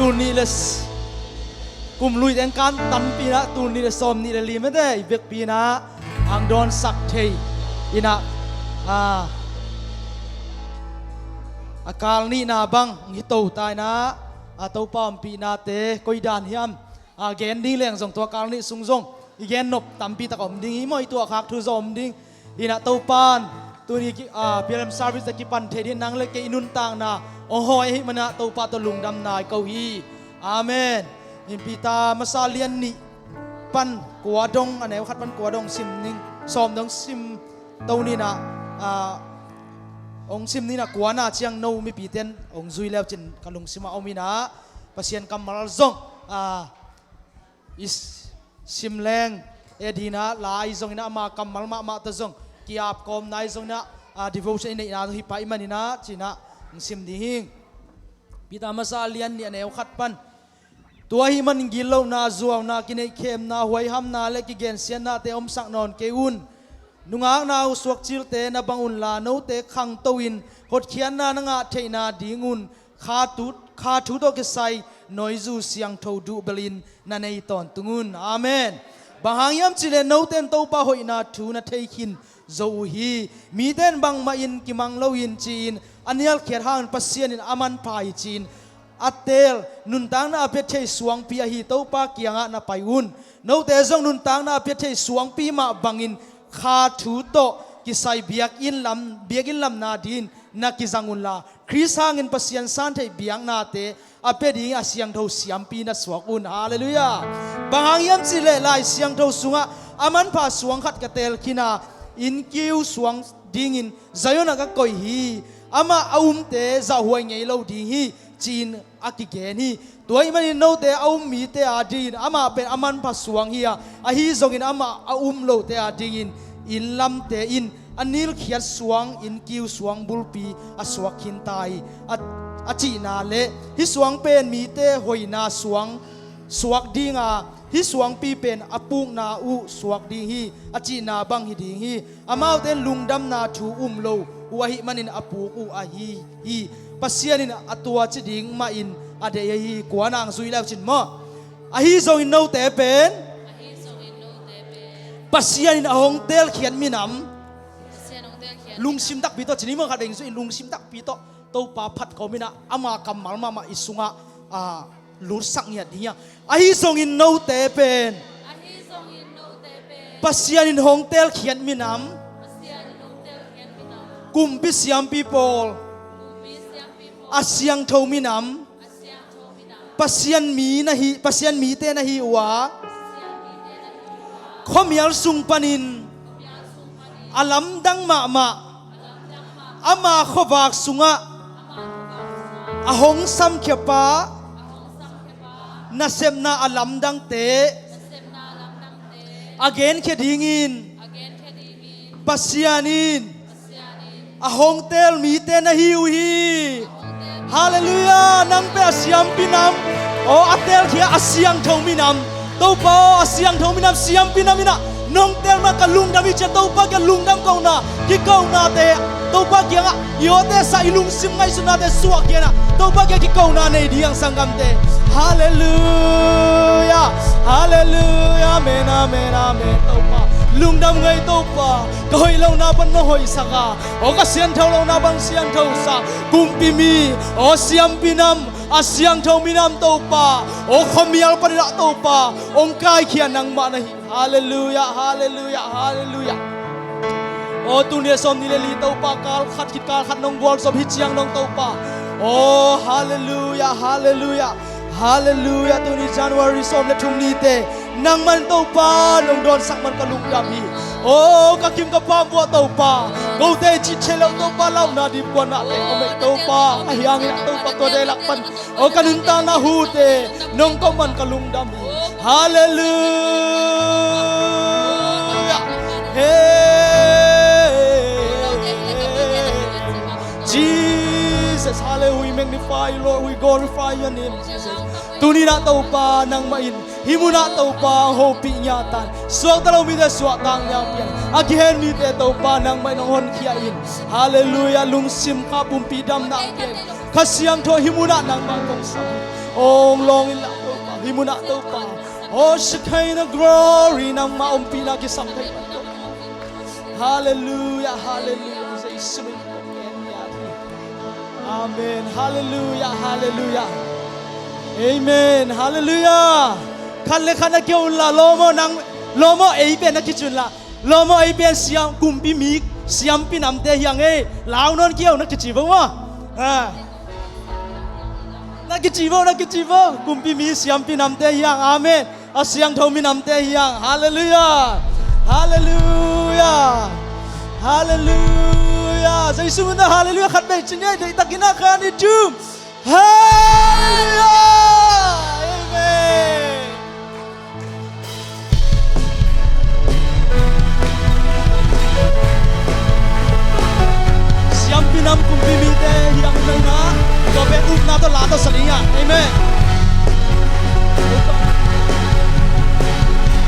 ตูนี่เลสกุมลุยแองการตันปีนะตูนี่เลสอมนี่เลลีไม่ได้เบกปีนะอังโดนสักเทอินะอาการนี่นาบังฮิโตตายนะเต้าป้อมปีนาเตกอยดานเฮียมเกณฑ์ดิ้งเลี้ยงส่งตัวการนี่ซุงซงอีเกณฑ์นบตัมปีตะกอมดิ้งอีมอยตัวคักทุซอมดิ้งอินะเต้าปานตัวนี้เพียงซาร์วิสตะกี้ปันเทดินนังเล็กอินุนต่างนะโอ้โหไอ้มันนะเต้าปาตะลุงดำนายเกาฮีอาเมนอินปีตามาซาเลียนนี่ปันกัวดงอันไหนขัดปันกัวดงซิมนิ่งซ้อมดงซิมเต้านี่นะองซิมนี่นะกัวน่าเชียงโนมีปีเต็นองซุยแล้วจินกะลุงซิมาเอามีนะปัสยันกำมาลซงอิสซิมแรงเอดีนะลายซงนะมากำมามาตะซงกีอาบกอมนายซงนะdevotion นี่นะฮิปายมันนี่นะจินะซิมดีหิงปีตามาซาเลียนเนี่ยแนวขัดปันตัวหิมันกิโลนาจวงนากินไอเข้มนาหวยห้ำนาเล็กกิเกนเซียนนาเตอมสักนอนเกอุนนุงางนาสวกจิลเตนาบังอุนลาโนเตขังโตวินหดเขียนนานงาเทนาดีงุนคาทุโตกไซนอยจูเสียงโทดูเบลินนันในตอนตุงุนอาเมนบางหางยามจิเลโนเตนโตปะหอยนาทูนาเทคินโจฮีมีเต้นบังมาอินกิมังโลอินจีนอันนี้เขียนหางปัสเซียนินอามันพายจีนอัตเตลนุนตังนาเปียเทสวงปีฮีโตปาเกียงะนาไปอุนโนเตจงนุนตังนาเปียเทสวงปีมาบังอินคาทูโตกิไซเบียกอินลำนาดินนักกิจังอุนลาคริสหางินปัสเซียนสันเทเบียงนาเตอเปดีอาเสียงเท่าเสียมปีนัสวกอุนฮาเลลูยาบางหางยามจิเลลายเสียงเท่าสุงะอามันพาสวงขัดกะเตลคินาอินคิวสวงดิ่งอินใจยนักก็ยฮีอามาอุ้มเตจะหวยไงเราดิ่งฮีจีนอากิเกนีตัวมันอินโนเตอุ้มมีเตอาดิ่งอามาเป็นอามันพัสวงฮีอาฮีจงอินอามาอุ้มโลเตอาดิ่งอินลำเตอินอันนี้เขียนสวงอินคิวสวงบุลปีอาสวกขินตายอาจีนาเลฮิสวงเป็นมีเตหอยนาสวกดิ่งฮิสวงปีเป็นอปุงนาอุสวกดิ่งฮีอาจีนาบังฮิดิ่งฮีอามาเตนลุงดำนาทูอุ้มโลวะฮิมันินอปุกอุอาฮีปัสเซียนินอตัวจิดิ่งมาอินอเดียฮีกวนางซุยแล้วจินมออาฮีจงอินโนเตเป็นปัสเซียนินอหงเตลเขียนมีน้ำลุงซิมตักปีโตจินิมขัดเองซุยลุงซิมตักปีโตโตปาพัดเขาไม่นะอามากำมัลมาอิสุงะลุดสักเนี่ยดีอ่ะอาฮิซงอินโนเตเป็นปัสยานินหงเตลเขียนมีน้ำกุมพิสยามปีโปลอาเซียงโทมีน้ำปัสยานมีนะฮีปัสยานมีเตนะฮีวะขมีอัลซุงปานินอาลัมดังมาอามาขวากสุงะอาหงซัมเขียปานาเซมนาอาลัมดังเตอาเกนเคดิงินปัสยานินอาหงเตลมีเตนะฮิวฮีฮาเลลูยานังเปอาเซียมปีนัมโออาเตลเขียอาเซียงทองมีนัมโตปาอาเซียงทองมีนัมเซียมปีนามินะน้องเตลมากะลุงดามิเจโตปากะลุงดำกาวนากิกาวนาเตโตปากยังโยเตสายลุงซิมไงสุนาเตสวกยังโตปากกิกาวนาในดียังสังกัมเตฮาเลลูยาฮาเลลูยาเมนาเมนาเมโตปาลุงดำไงโตปาก็หอยเรานาบันโหยสักาโอกาเสียนเท่าเรานาบังเสียนเท่าสักกุมปีมีโอเสียมปีนัมอาเซียงเท่ามีน้ำโตปาโอขมีอัลปนิระโตปาองค์กายเขียนนังมานะฮาเลลูยาฮาเลลูยาฮาเลลูยาโอตุเนียสมนิเลลีโตปากาลขัดกิดการขัดนองบอลสมฮิตเชียงนองโตปาโอฮาเลลูยาฮาเลลูยาฮาเลลูยาตุนิจันวาริสมและทุมนีเตนังมันโตปาลงโดนสักมันกะลุกยามีโอ้กะกิมกะพามบัวโตปาโกเตจิเชลโตปาลาวนาดิบวนาเตโอเมโตปาอะยังอิโตปาตัวเดลักปันโอกันุนตานาฮูเตนองก็มันกะลุงดามีฮาเลลูยาเฮ Jesus hallelujah we magnify you Lord we glorify your name Jesus tuni na tau pa nang main himu na tau pa ho pi nya tan suak talo mi de suak tang yang pian again mi te tau pa nang main hon khia in hallelujah lung sim ka pum pi dam na pian khasiam tho himu na nang ma kong sa Ong long in la to pa himuna to pa o shakaina glory nang maumpi na kisam kay pato. Hallelujah, hallelujah. Sa isumin ko Amen. Hallelujah, hallelujah. Amen. Hallelujah. Khalle khana kyo la lomo ei pen na kichun la lomo ei pen siam kumpi mi siam pinam te yang e lao non kyo na kichibo wa na kichibo kumpi mi siam pinam te yang amen asiang thau mi nam te yang hallelujah hallelujah hallelujah sai su na hallelujah khat be chingai dei takina khan ni chum hallelujah amen siam pinam kumpi mi te yang nang na to be up na to la to salinga amen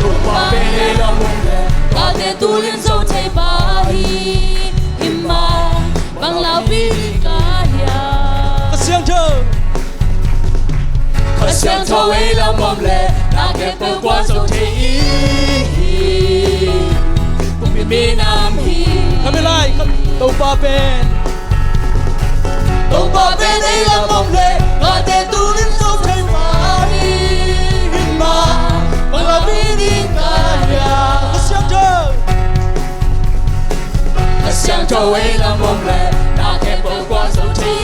Tuang pe la mong le ta te tu lin so thai ba hi imma bang lao bi ka ya siang thơ siang thơ ei la mong le ta ke po kwa so thai kum bi nam hi kami lai to pa pen ei la mong le ta te tu lin so thai ba hi imma bang lao bi ka ya siang thơ ei la mong le ta ke po kwa so thai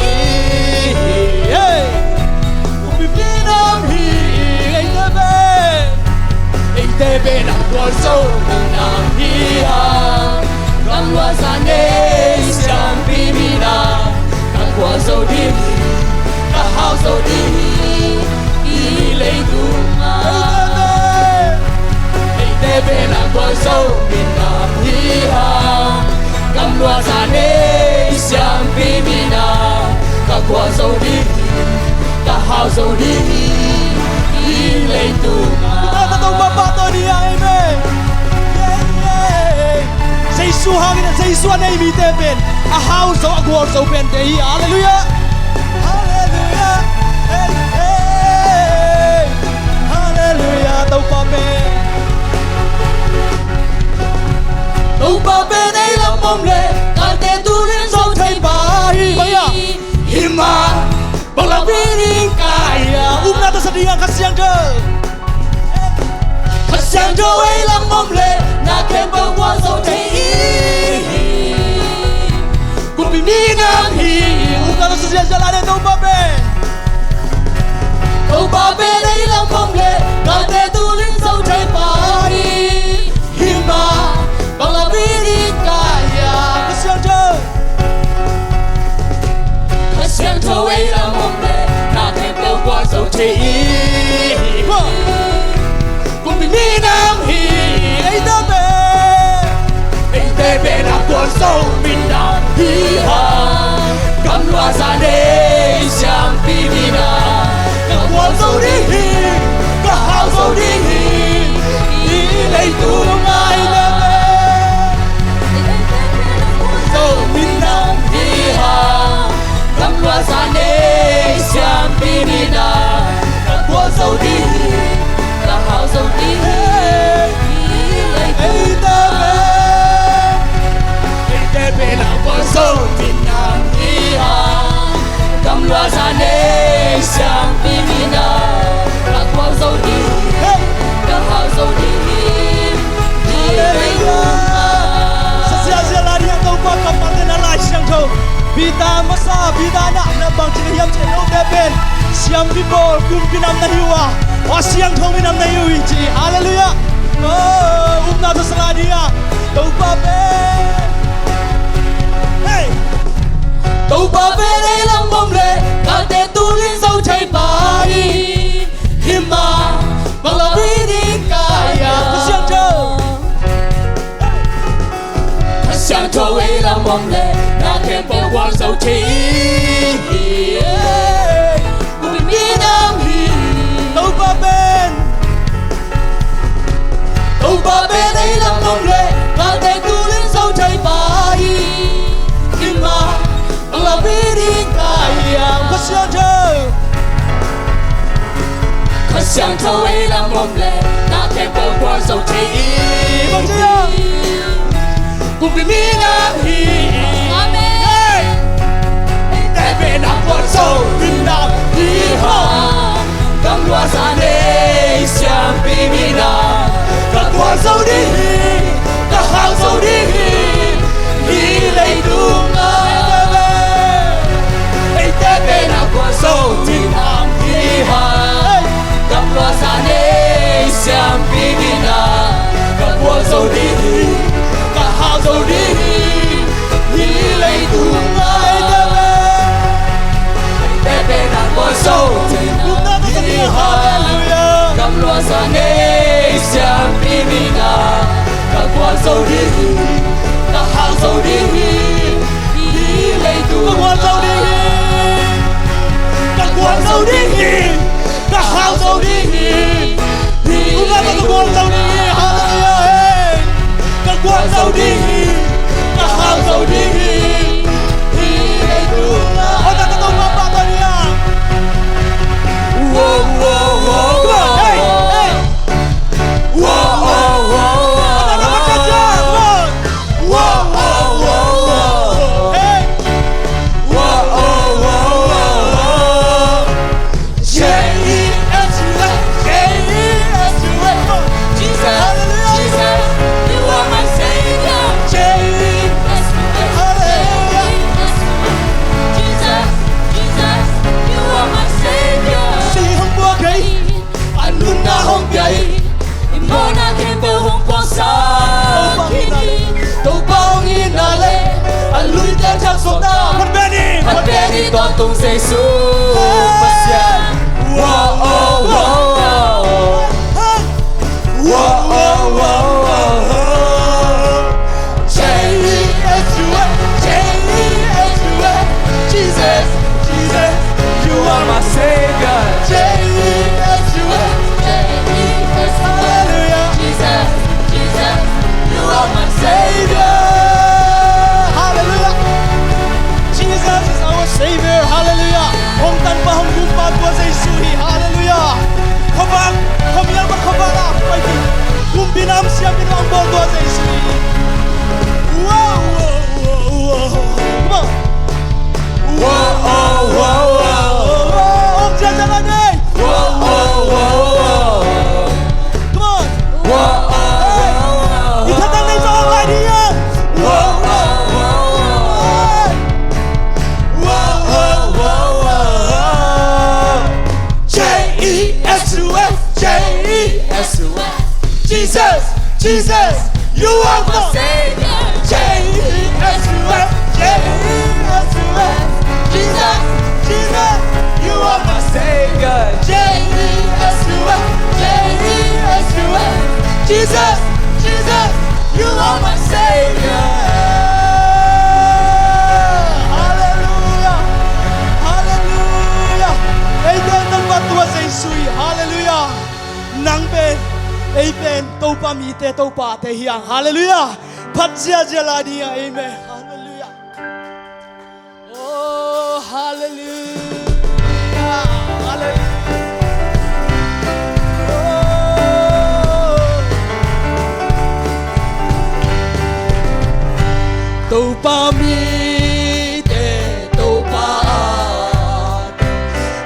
te be na kwa so na hi ha kam wa sa ne siam pi mi na ka kwa so di ka hao so di i le tu ma te be na kwa so na hi ha kam wa sa ne siam pi mi na ka kwa so di ka hao so di i le tu ma amen. Jesus hangin Jesus na imi te pen. A house of God so pen te. Hallelujah. Hallelujah. Hey hey. Hallelujah. Tau pa pen. Tau pa pen ei lam mong le. Ka te tu len so thai ba hi. Hima. Bang la piring kaya. Na to sa diang kasiang de. Siang thơ ei lam mong le na ke po kwa so thai kum bi mi nam hi Na to sa diang jala de tau pa pen ei lam mong le ka te tu len so thai ba hi hima bang la piring kaya kasiang de. siang thơ ei lam mong le na ke po kwa so thai mi nam hi Ei ta be. ei te be na kwa so min nam hi ha kam loa sa ne siam pi mi na ka kwa so di hi ka hao so di hi i lei tu mai na be so min nam hi ha kam loa sa ne siam pi mi na ka kwa so di hi ka hao so di hi Ei ta be. ei te be na kwa so min nam hi ha kam loa sa ne siam pi mi na ka kwa so di Hey. ka hao so di hi lei tu Sa la dia tau pa kapal na lai siang tho. Bita masa bita na bang chi yam che lo te pen. Siam pi bol kum pinam na hiwa. O siang tho mi nam na hiwi chi. Hallelujah. Oh, na to sa dia. Tau pa pe. Hey. tau pa ve ei lam mong le ka te tu lin so thai ba hi hima bang la pi ding kaya Siang tho. siang thơ ei lam mong le na ke po kwa so thai kum mi nam hi Tau pa pen. tau pa pen ei lam mong le ka te tu lin so thai ba hi hima bang la pi ding kaya Siang tho. 想成为了梦嘞，那天不过手提一梦这样，不比米那皮。阿门。但别拿我手里那皮哈，刚落下内想比米那，刚我手里，刚好手里，你来读啊。但别拿我手里那皮哈。刚落下内想比米那，刚我手里，刚好手里，你来读爱的门，别拿我手里那皮哈，刚落下内想比米那，刚我手里，刚好手里，你来读我手里，刚我手里。个好手的你，不那个光手的你，哈利路亚！个光手的你，个好手的你，你来读啊！我那个东方巴多尼亚，哇哇哇！嘿嘿，哇哇哇！我那个家家，哇哇哇哇！嘿，哇哇哇哇！Tuang tung Jesus pasyan, wow wow wow, wow wow wow, J-E-S-U-S, J-E-S-U-S, Jesus, Jesus, you are my Savior. J-E-S-U-S, J-E-S, Hallelujah, Jesus, Jesus, you are my Savior. Savior, hallelujah. Hong tan pa hong gumpa ko sa isuhi, hallelujah. Khabang, khamyal ba khabara, pagi. Gumbinam siya binang bodo sa isuhi. Wow, wow, wow, come on. Wow, wow, wow, wow. Om jajalan eh. Wow, wow, wow, wow. Come on. Wow, wow, wow. Itatang na sa online niya. Wow, wow. Jesus, Jesus, you are my Savior. J-E-S-U-S, J-E-S-U-S, Jesus, Jesus, you are my Savior. J-E-S-U-S, J-E-S-U-S, Jesus, Jesus, you are my Savior. Hallelujah, Hallelujah. Amen. Nagpatuwa sa isui. Hallelujah. Nangben. Amen. Topa mite topa te hiang. Hallelujah. Patsia jalania. Amen. Hallelujah. Oh, hallelujah. Hallelujah. Oh. Topa mite topa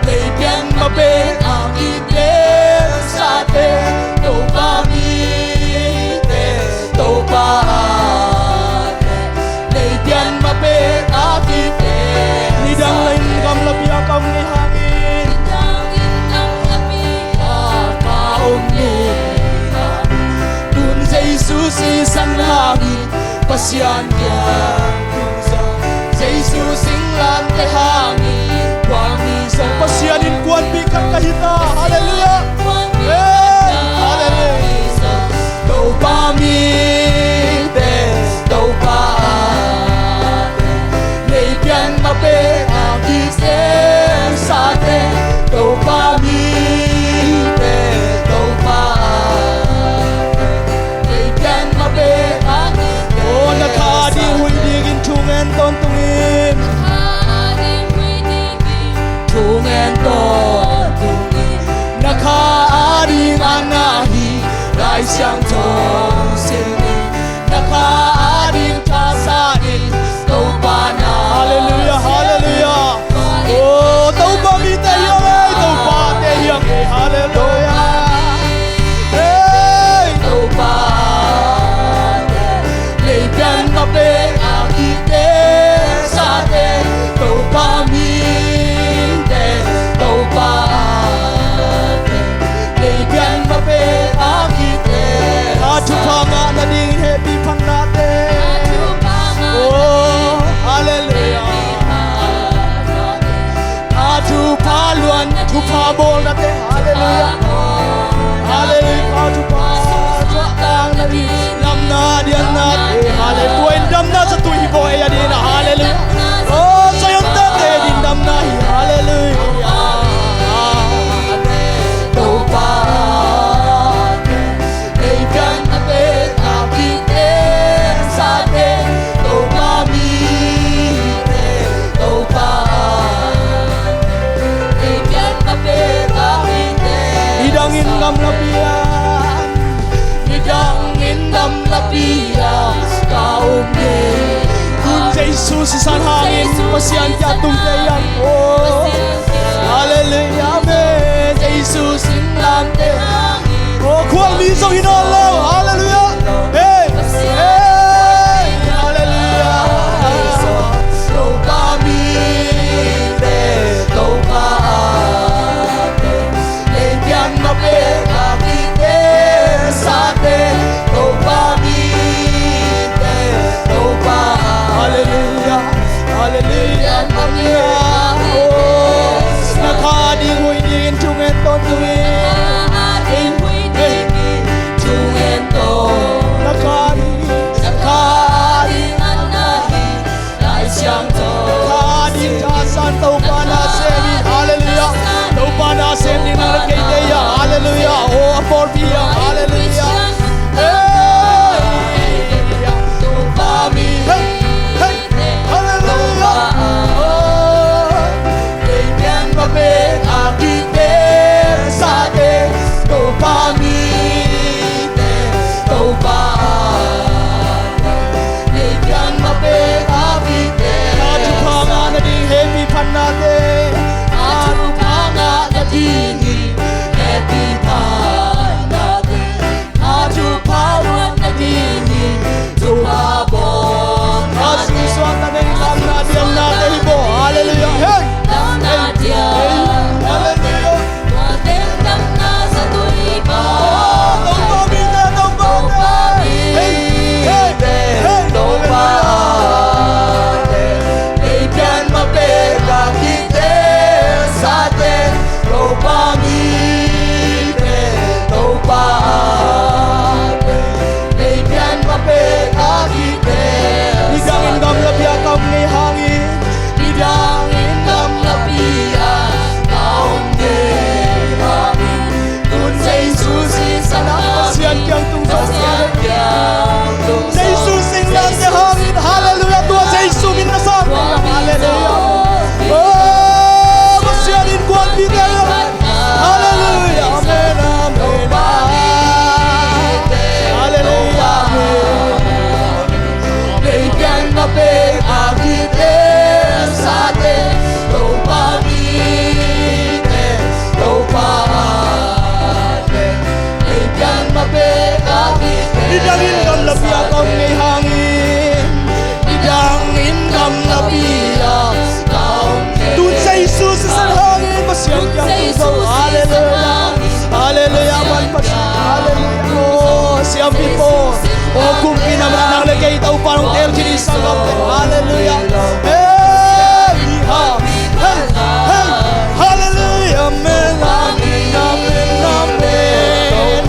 lấy biên mà bên ang ite sa te. Topa mite, topa ate, leidian mape akite. Hidang lain kam labi akam ni hangin. Hidang labi akam ni hangin. Dun Jesus isang hangin, pasyan niya kusa. Jesus singlan te hangin, wangi sa pasyanin kuan bikat kahita. Hallelujah. Topa mite, topa ate, leidian mape akite sa te. Topa mite, topa ate, leidian mape akite. Oh, nakadi hui digin tungen ton tungin, nakadi hui digin tungen ton. 相同心意，那卡丁卡萨丁都巴那。哈利路亚，哈利路亚。哦，都巴米得样嘞，都巴得样嘞，哈利路亚。哎，都巴的，里边那边阿基的沙的，都巴米的，都巴的，里边那边阿基的。Atu panga na ding happy pang natin. Oh, hallelujah. Atu paluan, atu pabol natin. Hallelujah. Hallelujah. Atu paluan na ding lam na diyan natin. Hallelujah. Tuwin dam na sa tuwi po ay adina. Hallelujah. Oh, sayon natin din dam na. Hallelujah. Hidangin ngam lapian, hidangin ngam lapian, kaum ye. Kun Jesus isan hangin, pasian jatuh tayang ko. Hallelujah, amen. Jesus in lante. Oh, kuang lisong hinalaw. Hallelujah. Hey, hey, hallelujah. Hallelujah, hallelujah, hallelujah. Oh, nakadi hui din chungen ton tuin. Chungen ton, Nakadi, nakadi anahi, lai xiang ton. nakadi jasan tau pana semi. Hallelujah. Tau pana semi nang kay deya. Hallelujah. Oh, for biya. Hallelujah. Hey, hey, hey, hallelujah. Oh, atu panga na ding happy pan natin. Asusuan na ding lam na diyan natin ibo. Hallelujah. Hey, hallelujah. Hidangin ngam labia kam ngay hangin. Pasian kyang tungkol sa Jesus sing lang sa hangin. Hallelujah. Tuwa sa Jesus minasang. Hallelujah. Oh, pasianin ko ang bitayo. Hallelujah. Amen, amen. Hallelujah. Hidangin ngam labia kam ngay hangin. Hidangin ngam labia. Dun sa Jesus sa hangin. Pasian kyang tungkol. Hallelujah. Hallelujah. Man pasian. Hallelujah. Oh, siyang pipo. Oh, kung pinamang lagay itaw parang terjini sa gamit. Hallelujah. Hey, ha. Hey, hey. Hallelujah. Amen, amen, amen, amen.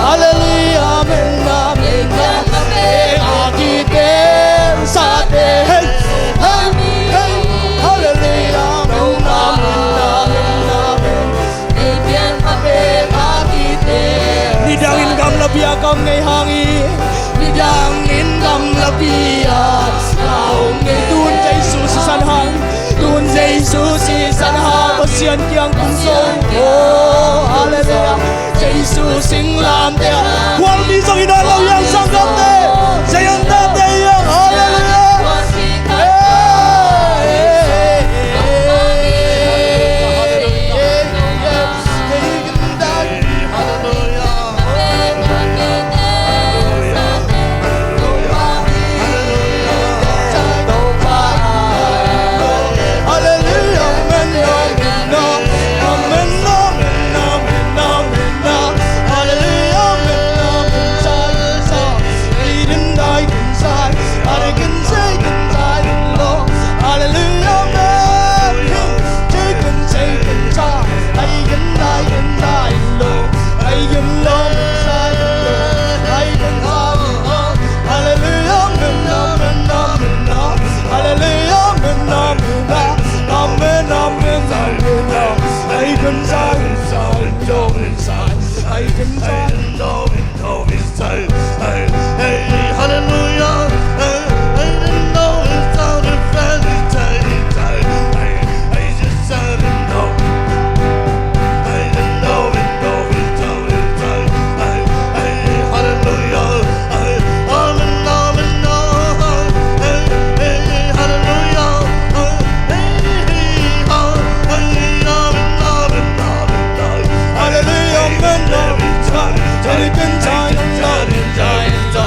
Hallelujah. Amen, amen, amen. Akitin sa atin. Hey, hey, hey. Hallelujah. Amen, amen, amen, amen. Hidangin kam labia kam ngay hangin. Hidangin kam labia. Tuhan Jesus isan hang. Tuhan Jesus isan hang. Pasian kyang kungsong. Oh, hallelujah. 稣心蓝的，光明中一段路阳上高的，这样的太阳，哈利路亚。在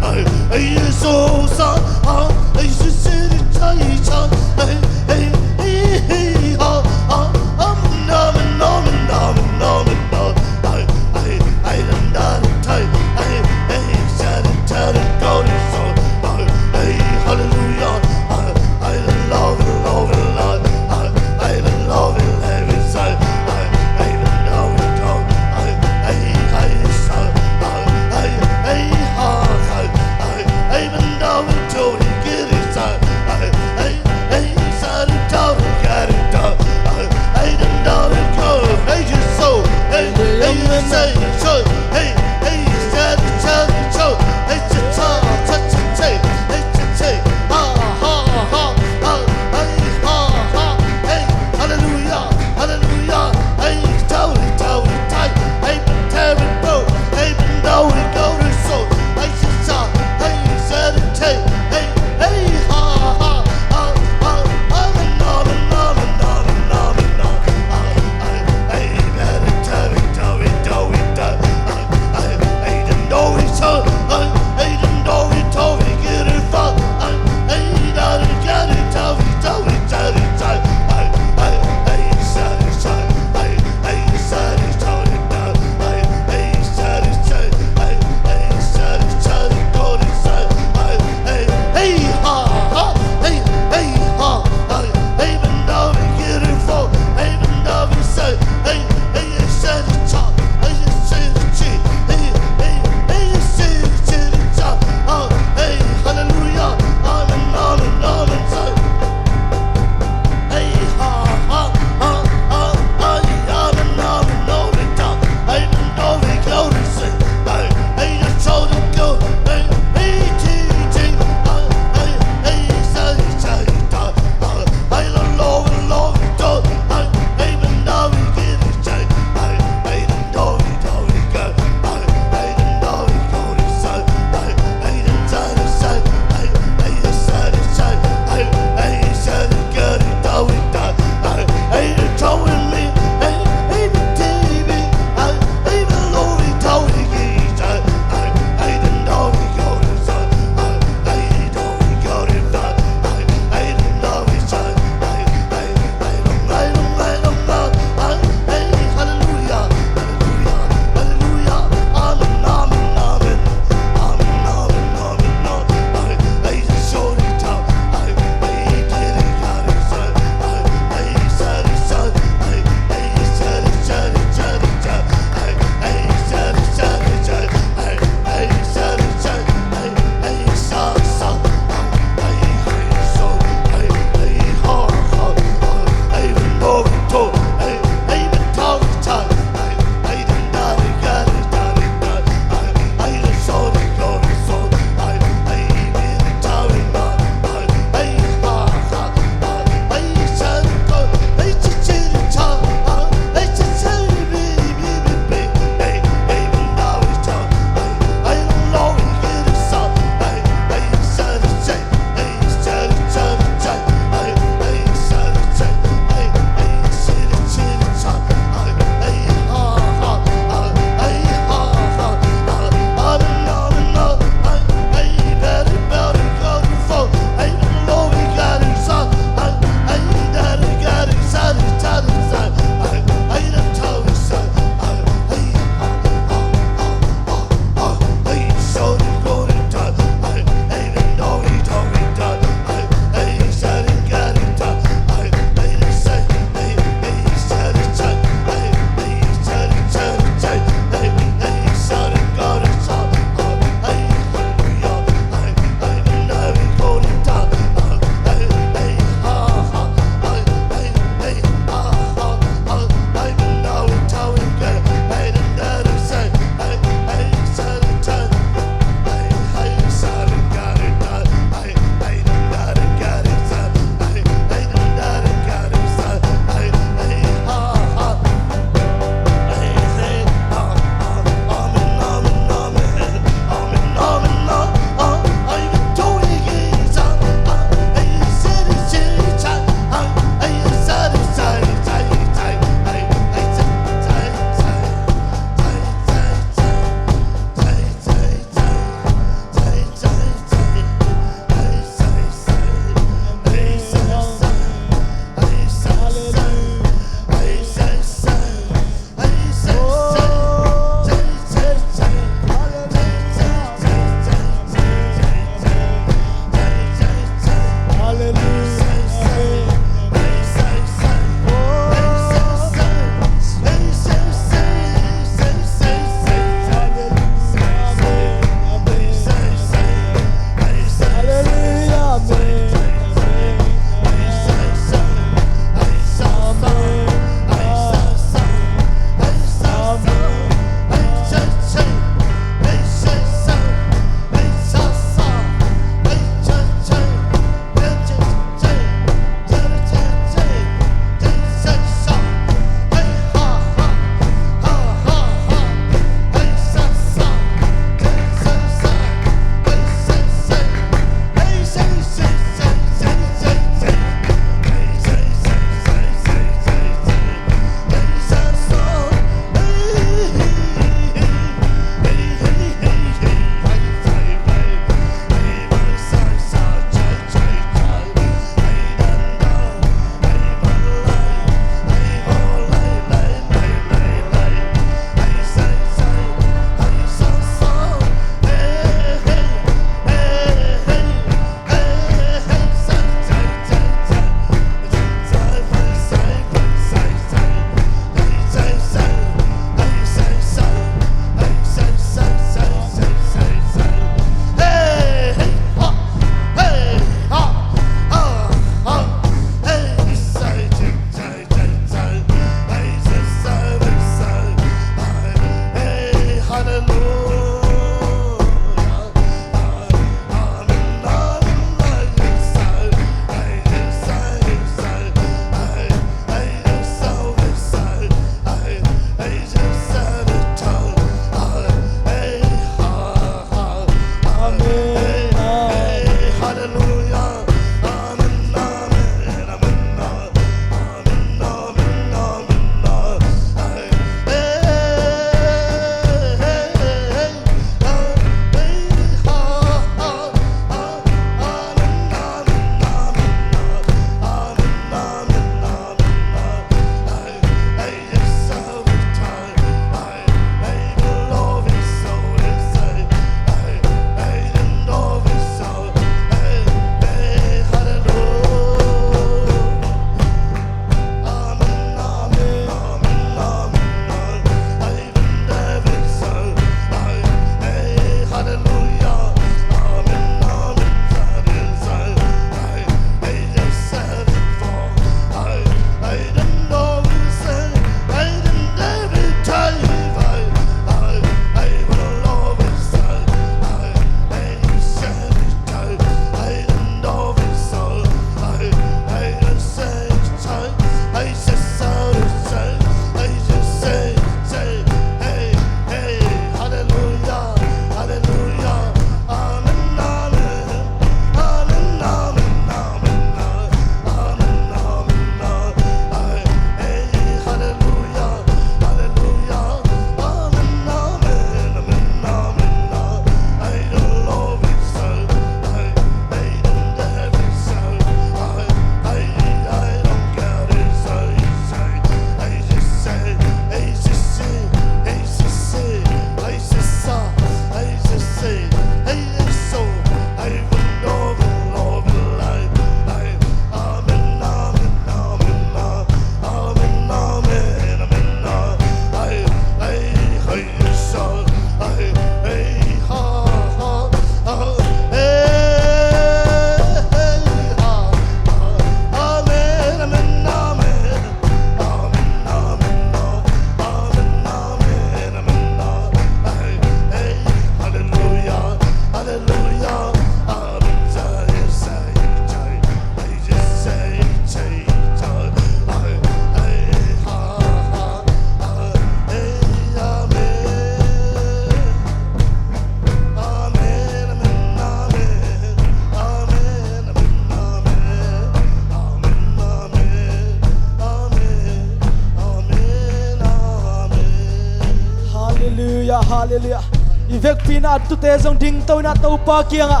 Hallelujah, hallelujah. Ivek pina tu te zong ding to na to pa kianga.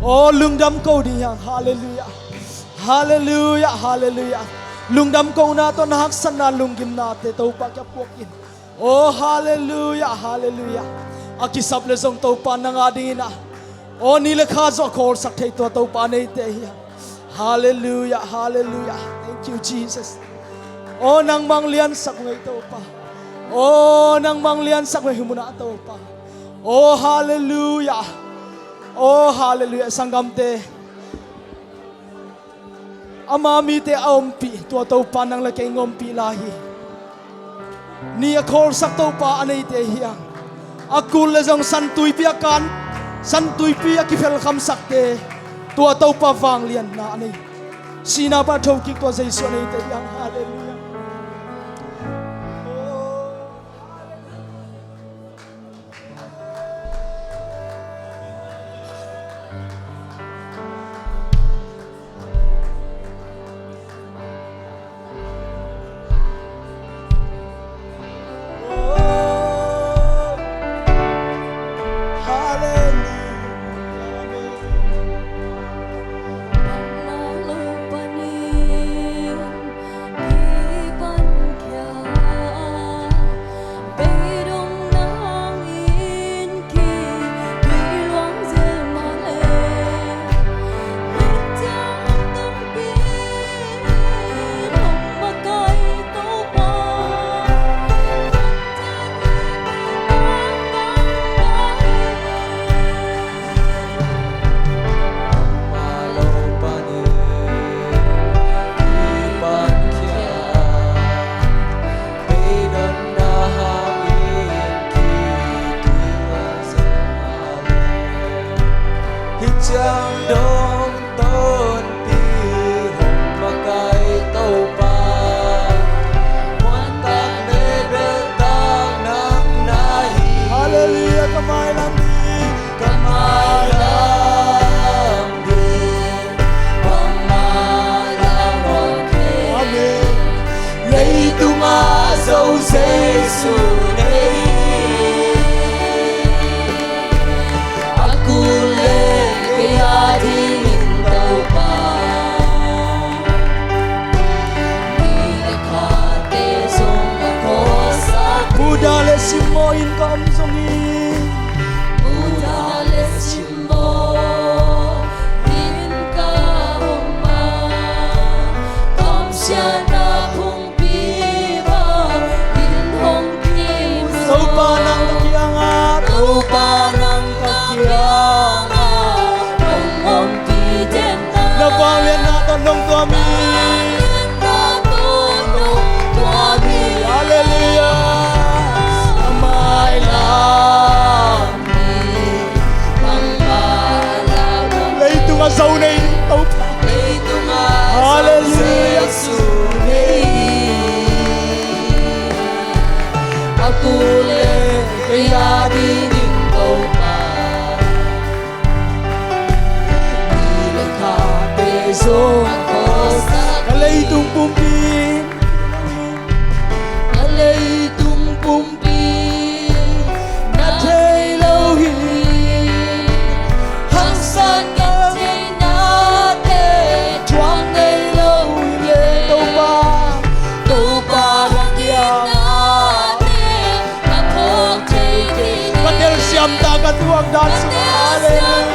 Oh lungdam ko di yang. Hallelujah. Hallelujah, hallelujah. Lungdam ko na to na haksan na lunggim na te to pa kya puakin. Oh hallelujah, hallelujah. Akisap le zong to pa na nga ding na. Oh nila kha zo khor sak thei to pa nei te hiya. Hallelujah, hallelujah. Thank you Jesus. Oh nang manglian sak ngai to pa. Oh nang manglian sak ngai humuna to pa. Oh hallelujah. Oh hallelujah. Sanggam te amami te aompi tua to pa nang la kay ngompi lahi. Ni akor sak to pa anei te hiya. Akul le jong santui pi akan santui pi akifel kham sakte tua to pa wang lian na anei. Sina pa thau ki tua jaisu anei te yang. Hallelujah. Tuang dan hallelujah.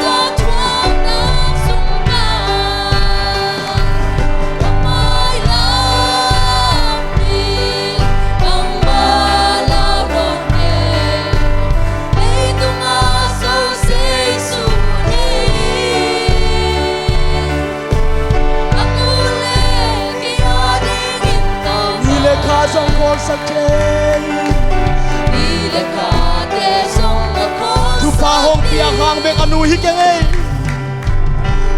Song called Sakay. Tupa hong piang hang bek anu hikeng eh.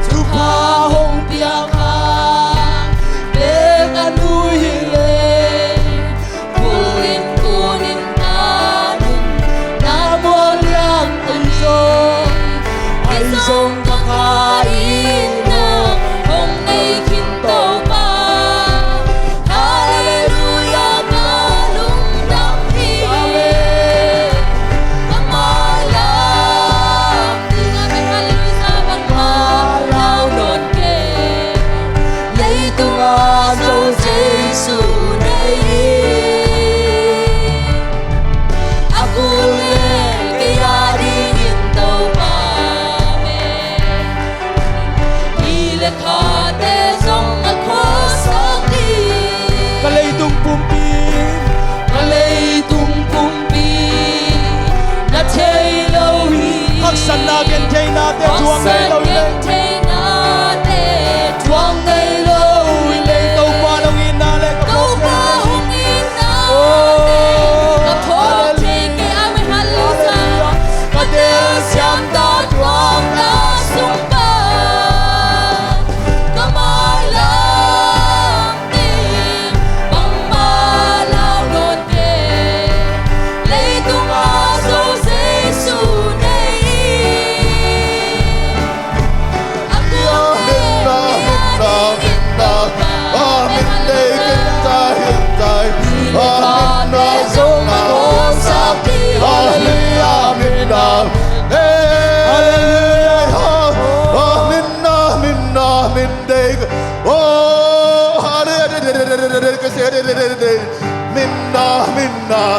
Tupa hong piang hang bek anu hikeng. Kunin kunin tanun namun yang aizong aizong kakain na hong ay kinto pa.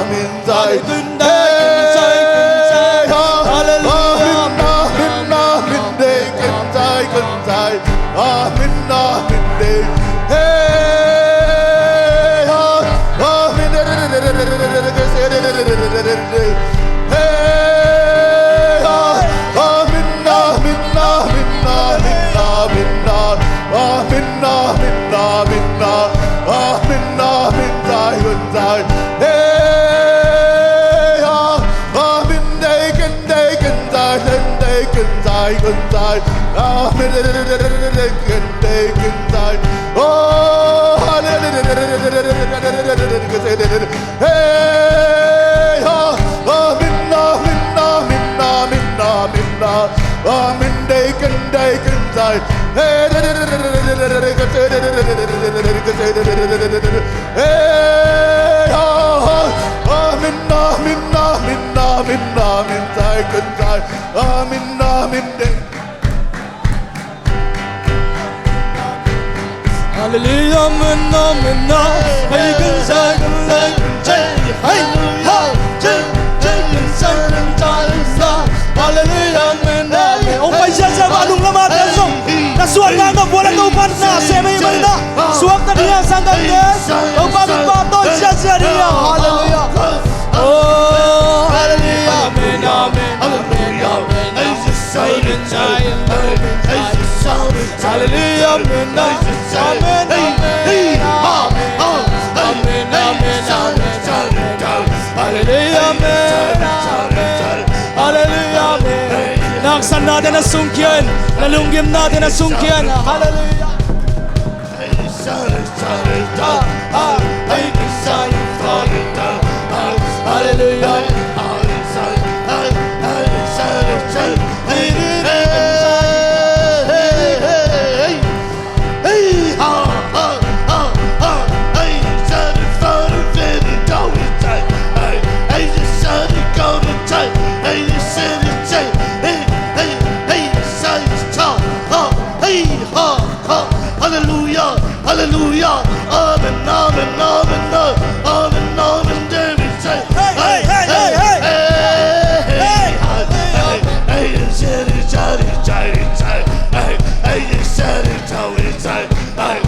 min sai Kun dai kun sai Hallelujah minna min day kun sai minna min day hey min Hallelujah minna Hey kun sai Hallelujah Hallelujah minna Ông phải ra ra ba lung lama ta song ta suat ta ngọc bola tu pan na se me mana suat ta dia sang ta dia ông ba ba to ra ra dia Hallelujah Oh Hallelujah minna Hallelujah Hallelujah minna Amen Hallelujah Hallelujah Naksan natin na sungkian Nalunggim natin na sungkian Hallelujah Hallelujah Hallelujah, amen, amen, amen, amen, amen, David say, hey, hey, hey, hey, hey, hey, hey, hey, Shady, Shady, Shady, hey, hey, Shady, Shady, hey,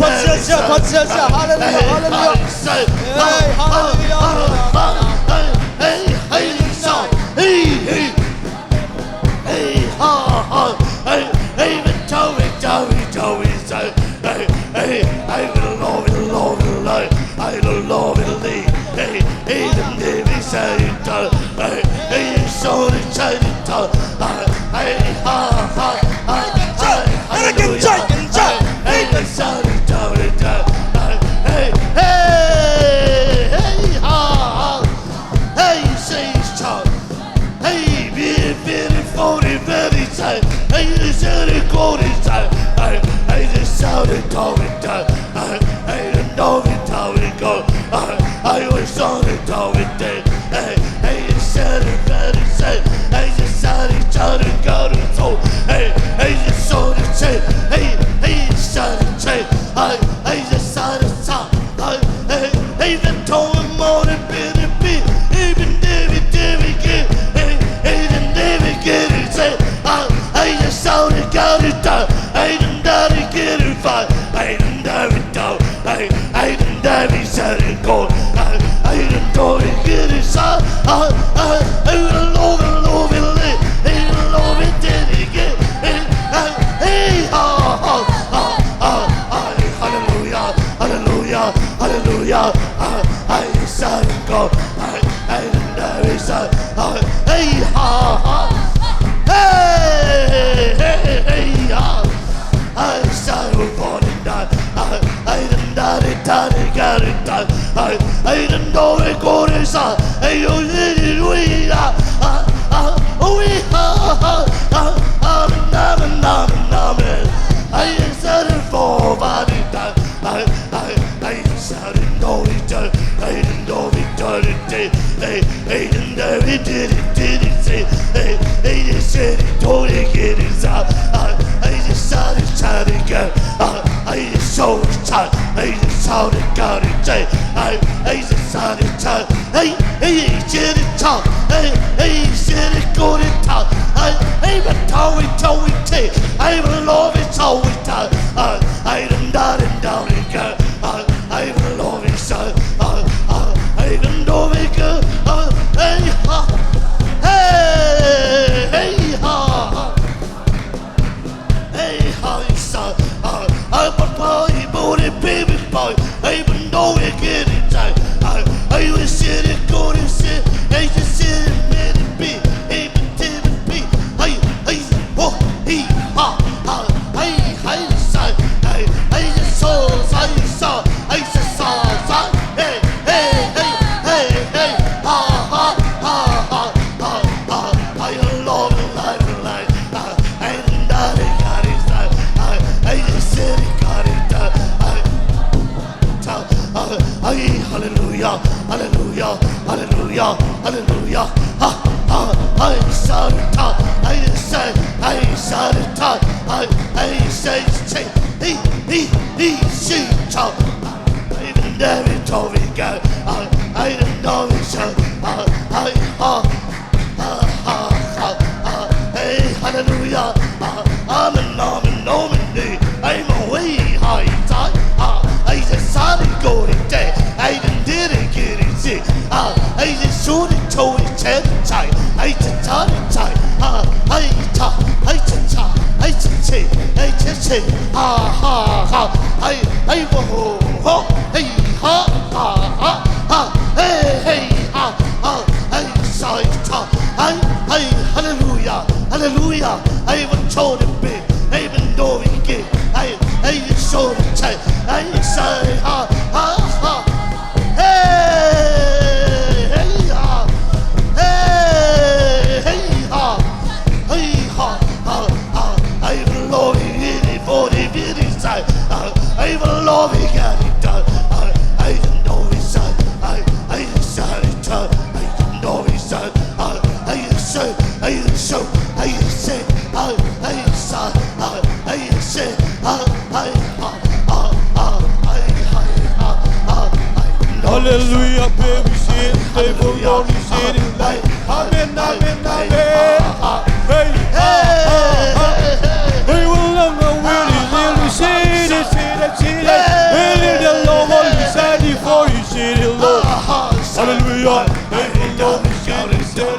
Hallelujah Hallelujah Hey Hallelujah hey, hey, hey, hey, hey, ha, ha, hey, hey, Joey, Joey, Joey, say. Hey, I will love it, love it, like I will love it, like hey, hey, the baby say it, hey, hey, so the child it, hey, ha, ha, ha, hallelujah, hey, the son it, hey, hey, hey, ha, hey, say it's child, hey, very, 40, very tight, hey, you said it, go inside, hey, shouted, told it down. I didn't know it how it go. I was on it how it did. Hey, you said it better say. Hey, you said it, tried to go to soul. Hey, you saw the chain. Hey, you said it, chain. Hey, you said it, top. Hey, the tone more than bit. Even David get. Hey, the David get it. Say, hey, you saw it, got it down. Hey, get it fine. I didn't have it down. I didn't have it set it go. I didn't know it get it shot. I will love it, love it, love it, did it get it. Hey, hallelujah, hallelujah, hallelujah. I said it go. I didn't have it set. Hey, hey, I started falling down. I didn't got it done. I didn't know it got it done. I did it we are. I started for body time. I started know it done. I didn't know it done it. I didn't know it did it say. I just said it told it get it out. I just sad, sad again. I so sad, I sound got it. I sad, sad. I did it top. I said it good it top. I but how it take. I will love it how it does. I don't down and down again. I will love it so. I don't know it good. Hey ha. Hey ha. Hey ha son. I'm a boy, booty baby boy. I even know it get it time. I was sitting good and sit. I just sit and made it be. Even did it be. I son. I just saw. I just saw. Hey, hey, hey, hey, hey. I love it like. And I got it. I just said it got it. Hallelujah, hallelujah, hallelujah, hallelujah. I saw the top. I say the top. I say, she top. I even never told me, God. I don't know it, so hey, hallelujah. I'm a nominee. I'm a way high time. I just saw it go to day. I didn't get it, see. I just shoot it to it, check time. I just taught it time. I just say, I whoa, hey, hey, I saw it top. Hallelujah, hallelujah. I even told it big. I even know it again. I just showed it tight. I say, hey, I even love it for the beauty side. I even love it, got it done. I didn't know it's side. I decided to. I didn't know it's side. I say, Hallelujah, baby, shit. They will only see it like amen, amen, amen. Hey, they will never really see it, see it. Really, the Lord only said it for you, see it, Lord. Hallelujah, they will only see it, see it.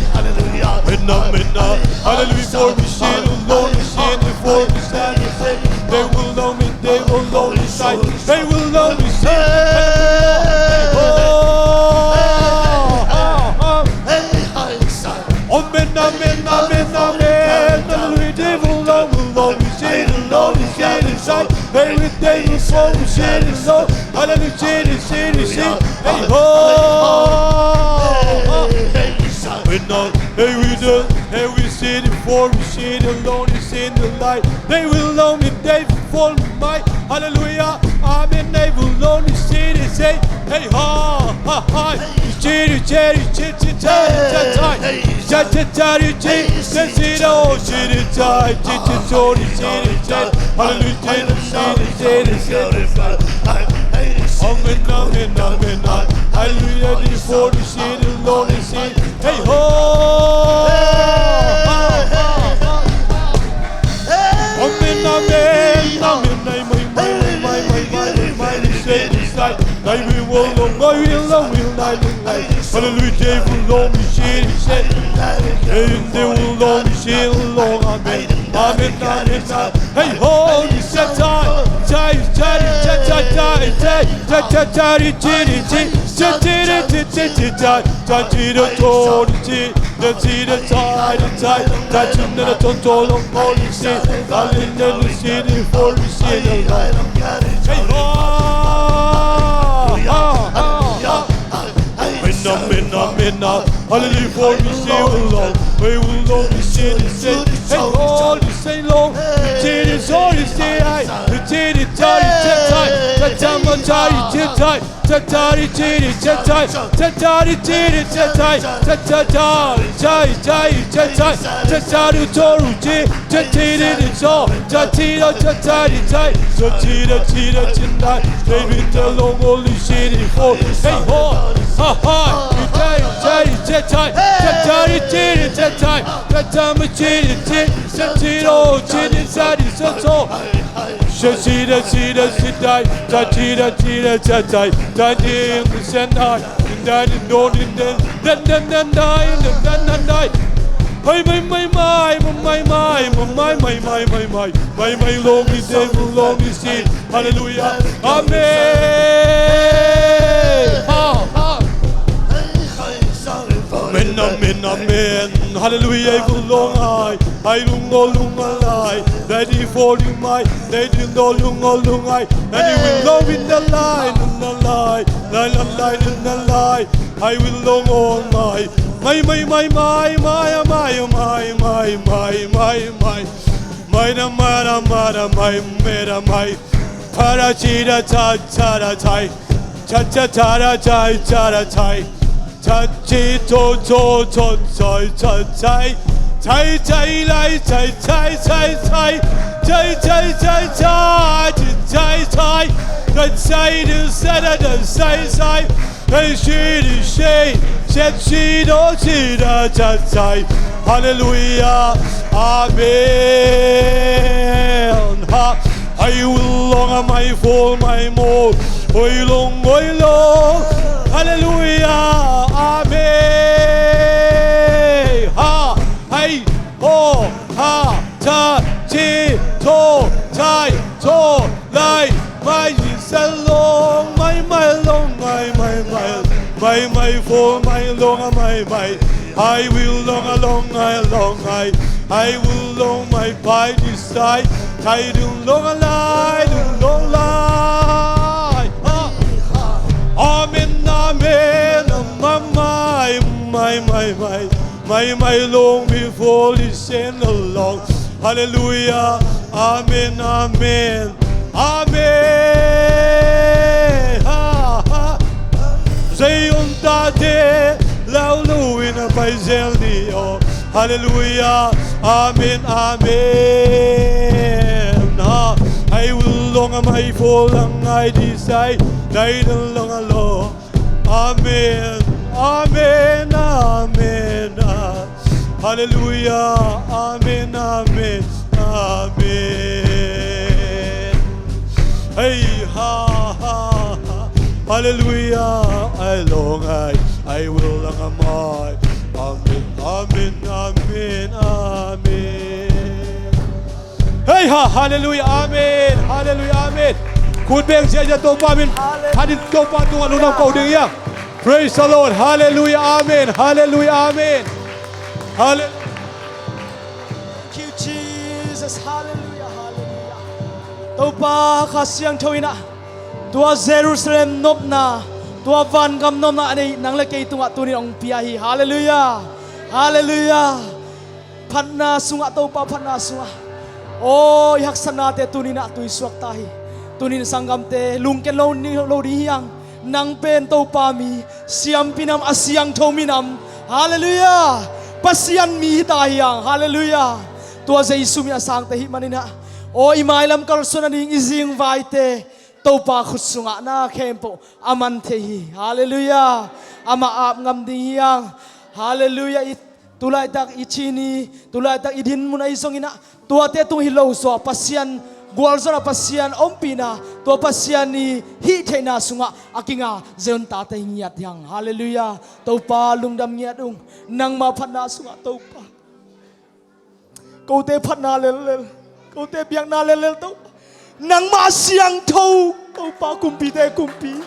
Hallelujah. Hallelujah, for me, see it, Lord, see it before me, stand. They will know me, they will know me, they will know me, see amen, amen, amen, amen. Hallelujah, they will know me, see it, Lord, see it, they will know me, see it, Lord. Hallelujah, see it, hey, hey, we do, hey, we see it for me, see it alone, you see the light. They will know me, they will follow my hallelujah, amen. They will only see it, say, hey, ha, cherry, cherry, cherry, hallelujah, before you see the Lord, you see, hey, ho, amen, amen, amen, I will hallelujah, they will only see it, say, and they will only see it alone, amen, amen, amen, hey, ho, you said time, hallelujah, for me, say, Lord, we will only see it, say, hey, Lord, you say, Lord, you did it, all you say, I, you did it, all you said, I, Hey, my long is devil, long is sin. Hallelujah. Amen. Amen, amen, amen. Hallelujah. I will long I lung all lung alive. Daddy for you my, daddy no lung all lung I. And you will love in the line, in the line, line, in the line. I will long all my. My, Parachita, cha, hallelujah, amen. I will long my fall, my more, oy long, hallelujah, amen. Ha, hey, ho, ha, cha, chi, to, chai, to, lai, my long, my long, my fall, my long, my. I will long, I will long my pie this side. I do long lie. Amen, amen, my long before listen along. Hallelujah, amen, amen, amen. Say on that day. Laulo in a paiseldi, oh, hallelujah, amen, amen. I will long my fall and I decide, died long alone. Amen, amen, amen. Hallelujah, amen, amen, amen. Hey, ha, hallelujah, I long I will long my. Amen, amen, amen, amen. Hey ha, hallelujah, amen, hallelujah, amen. Kun beng sia ja to pa min, hadin to pa tu anu nam kau ding ya. Praise the Lord, hallelujah, amen, hallelujah, amen. Hallelujah. Thank you, Jesus, hallelujah, hallelujah. To pa kasiang thawina, tua Jerusalem nop na. Tua van gam nom na ani nang lekei tunga tuni ong piahi. Hallelujah. Hallelujah. Phanna sunga to pa phanna sunga. Oh yak sana te tuni na tu suak tahi. Tuni sanggam te lungken lo ni lo diang nang pen to pa mi siam pinam asiang tho minam. Hallelujah. Pasian mi tahiang. Hallelujah. Tua Jesu mi asang te hi manina. Oh imailam kalsona ning izing vai te. Topa khusunga na kempo amantehi. Hallelujah. Ama ap ngam diyang. Hallelujah. Tulay tak ichini, tulay tak idin mo na isong ina. Tua te tung hilaw so pasian gualso na pasian ompina. Tua pasian ni hitay na sunga akinga zeon tatay ngiyat yang. Hallelujah. Topa lungdam ngiyat nang mapan na sunga topa. Kau te pat na lel. Kau te biang na lel topa. Nang masiang tau pa kumpi te kumpi.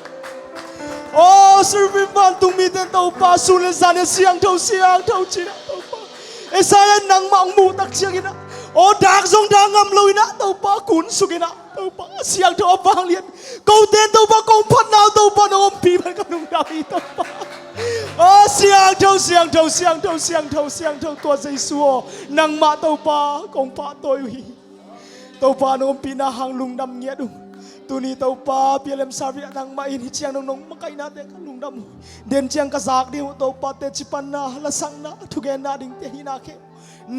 Oh, serbi bantung mi te tau pa sulit sana siang tau china tau pa. Saya nang mang mu tak siang ina. Oh, dak zong dangam lo ina tau pa kun sugina tau pa siang tau bang lian. Kau te tau pa kau pat na tau pa nong pi ban kanung dai tau pa. Oh, siang tau tua Jesu nang ma tau pa kong pa toi. Tau pa nong pinahang lungdam nya dung. tu ni tau pa PLM sarvi nang main hi chiang nong makai na te kalung dam den chiang ka zak di tau pa te chipan na lasang na thugen na ding te hina ke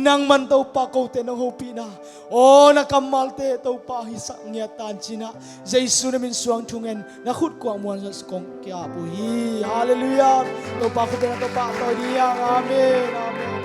nang man tau pa ko te nang hopi na o na kamal te tau pa hi sak nya tan china Jesu na min suang thungen na khut kwa muan sa kong kya pu hi hallelujah tau pa ko te na tau pa to di amen amen